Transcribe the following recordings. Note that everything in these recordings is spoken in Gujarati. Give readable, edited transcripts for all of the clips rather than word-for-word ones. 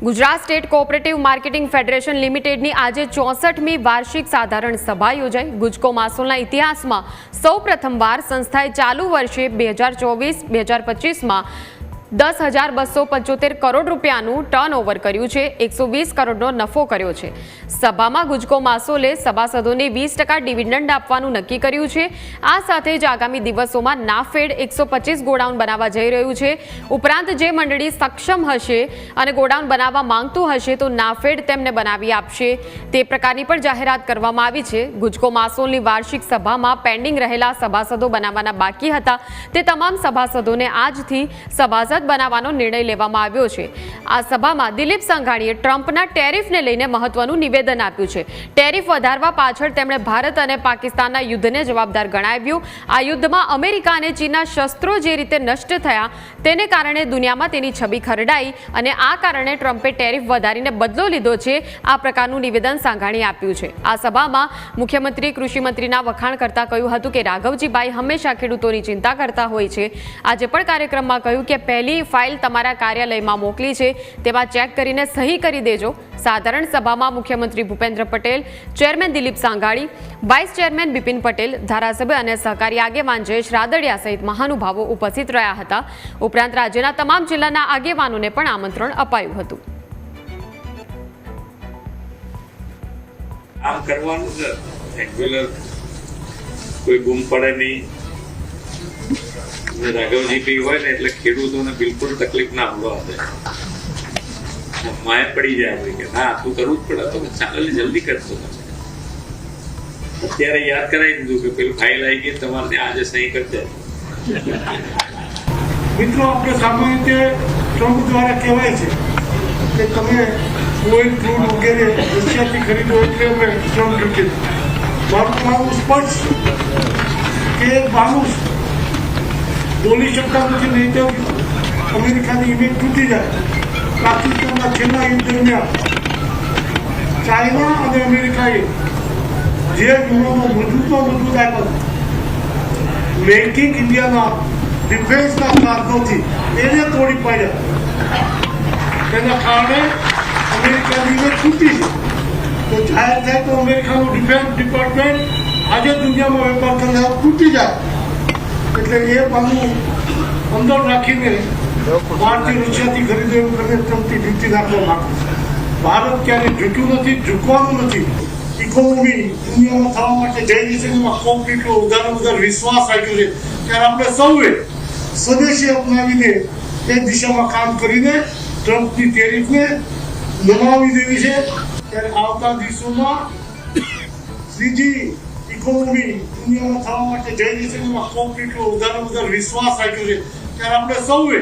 Gujarat state cooperative marketing federation લિમિટેડની આજે 64મી વાર્ષિક સાધારણ સભા યોજાઈ। ગુજકો માસોલના ઇતિહાસમાં સૌ પ્રથમવાર સંસ્થાએ ચાલુ વર્ષે 2024-2025માં 10,275 કરોડ રૂપિયાનું ટર્નઓવર કર્યું છે, 120 કરોડનો નફો કર્યો છે। સભામાં ગુજકો માસોલે સભાસદોને 20% ડિવિડન્ડ આપવાનું નક્કી કર્યું છે। આ સાથે જ આગામી દિવસોમાં નાફેડ 125 ગોડાઉન બનાવવા જઈ રહ્યું છે। ઉપરાંત જે મંડળી સક્ષમ હશે અને ગોડાઉન બનાવવા માંગતું હશે તો નાફેડ તેમને બનાવી આપશે, તે પ્રકારની પણ જાહેરાત કરવામાં આવી છે। ગુજકો માસોલની વાર્ષિક સભામાં પેન્ડિંગ રહેલા સભાસદો બનાવવાના બાકી હતા તે તમામ સભાસદોને આજથી સભાસદ બનાવવાનો નિર્ણય લેવામાં આવ્યો છે। આ સભામાં દિલીપ સંઘાણીએ ટ્રમ્પના ટેરિફને લઈને મહત્વનું નિવેદન આપ્યું છે। ટેરિફ વધારવા પાછળ તેમણે ભારત અને પાકિસ્તાનના યુદ્ધને જવાબદાર ગણાવ્યું। આ યુદ્ધમાં અમેરિકા અને ચીનના શસ્ત્રો જે રીતે નષ્ટ થયા તેને કારણે દુનિયામાં તેની છબી ખરડાઈ અને આ કારણે ટ્રમ્પે ટેરિફ વધારીને બદલો લીધો છે। આ પ્રકારનું નિવેદન સંઘાણીએ આપ્યું છે। આ સભામાં મુખ્યમંત્રી કૃષિમંત્રીના વખાણ કરતા કહ્યું હતું કે રાઘવજીભાઈ હંમેશા ખેડૂતોની ચિંતા કરતા હોય છે। આજે પણ કાર્યક્રમમાં કહ્યું કે પહેલી ફાઇલ તમારા કાર્યાલયમાં મોકલી છે, તેમાં ચેક કરીને સહી કરી દેજો। સાધારણ સભામાં મુખ્યમંત્રી Bhupendra Patel, chairman Dilip Sanghani, vice chairman Bipin Patel, ધારાસભ્ય અને સહકારી આગેવાન જયેશ રાદડિયા સહિત મહાનુભાવો ઉપસ્થિત રહ્યા હતા। ઉપરાંત રાજ્યના તમામ જિલ્લાના આગેવાનોને પણ આમંત્રણ અપાયું હતું। આમ કરવાનું છે, રેગ્યુલર કોઈ ગુમ પડે નહીં। રાઘવજી હોય ને એટલે ખેડૂતોને બિલકુલ તકલીફ ના હોવા દે, માય પડી જાય કે ના તું કરવું જ પડે તો ચાલે જલ્દી કરશો। અત્યારે યાદ કરાવી દીધું કે પેલું ફાઇલ આવી ગઈ તમારે ત્યાં આજે સહી કરી દે। મિત્રો, આપણે સામાન્ય રીતે ટ્રમ્પ દ્વારા કહેવાય છે કે તમે ઓઇલ ક્રૂડ વગેરે રશિયાથી ખરીદો એટલે અમે ટ્રમ્પ ડ્યુટી। મારું સ્પષ્ટ કે માણસ બોલી શકતા નથી, નહીં તો અમેરિકાની ઇમેજ તૂટી જાય। પાકિસ્તાનના છેલ્લા યુદ્ધ દરમિયાન ચાઇના અને અમેરિકાએ જે યુરોનો મજબૂત આપ્યો મેક ઇન ઇન્ડિયાના ડિફેન્સના કાર્ગોથી એને તોડી પાડ્યા। તેના કારણે અમેરિકાની ઇમેજ તૂટી છે। તો જાહેર થાય તો અમેરિકાનું ડિફેન્સ ડિપાર્ટમેન્ટ આજે દુનિયામાં વેપાર કરતા તૂટી જાય। એટલે એ પાનું અંદર રાખીને ભારતીય રશિયાથી ખરીદો એવું કરીને ટ્રમ્પથી ડ્યુટી નાખવા માંગે છે। ભારત ક્યારેય ઝૂક્યું નથી, ઝૂકવાનું નથી। ઇકોનોમી દુનિયામાં થવા માટે જઈ રહી છે, એમાં કોમ્પ્યુટર વધારે વિશ્વાસ રાખ્યો છે। ત્યારે આપણે સૌએ સ્વદેશી અપનાવીને એ દિશામાં કામ કરીને ટ્રમ્પની ટેરિફને નમાવી દેવી છે। ત્યારે આવતા દિવસોમાં ત્રીજી ઇકોનોમી દુનિયામાં થવા માટે જઈ રહી છે, એમાં કોમ્પ્યુટર વધારે વિશ્વાસ રાખ્યો છે। ત્યારે આપણે સૌએ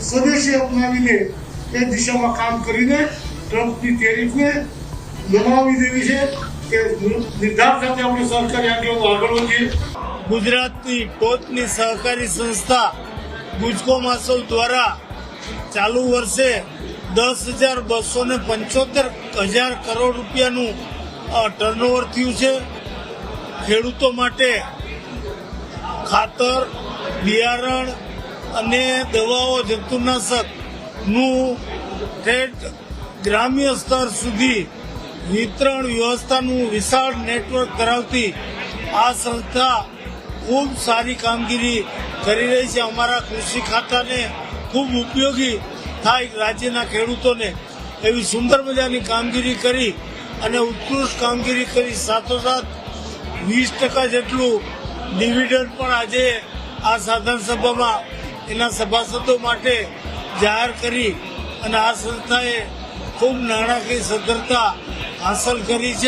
સ્વદેશી અપનાવીને એ દિશામાં કામ કરીને ટ્રમ્પની ટેરિફને નમાવી દેવી છે કે નિર્ધાર સાથે આપણે સરકારી આગેવાનો આગળ વધીએ। ગુજરાતની ટોચની સહકારી સંસ્થા ગુજકો માસોલ દ્વારા ચાલુ વર્ષે 10,275 કરોડ રૂપિયાનું ટર્નઓવર થયું છે। ખેડૂતો માટે ખાતર, બિયારણ અને દવાઓ, જંતુનાશકનું ઠેઠ ગ્રામ્ય સ્તર સુધી વિતરણ વ્યવસ્થાનું વિશાળ નેટવર્ક ધરાવતી આ સંસ્થા ખૂબ સારી કામગીરી કરી રહી છે। અમારા કૃષિ ખાતાને ખૂબ ઉપયોગી થાય રાજ્યના ખેડૂતોને એવી સુંદર મજાની કામગીરી કરી અને ઉત્કૃષ્ટ કામગીરી કરી સાથોસાથ 20% જેટલું ડિવિડન્ડ પણ આજે આ સાધારણ સભામાં એના સભાસદો માટે જાહેર કરી અને આ સંસ્થાએ ખૂબ નાણાકીય સદ્ધરતા હાંસલ કરી છે।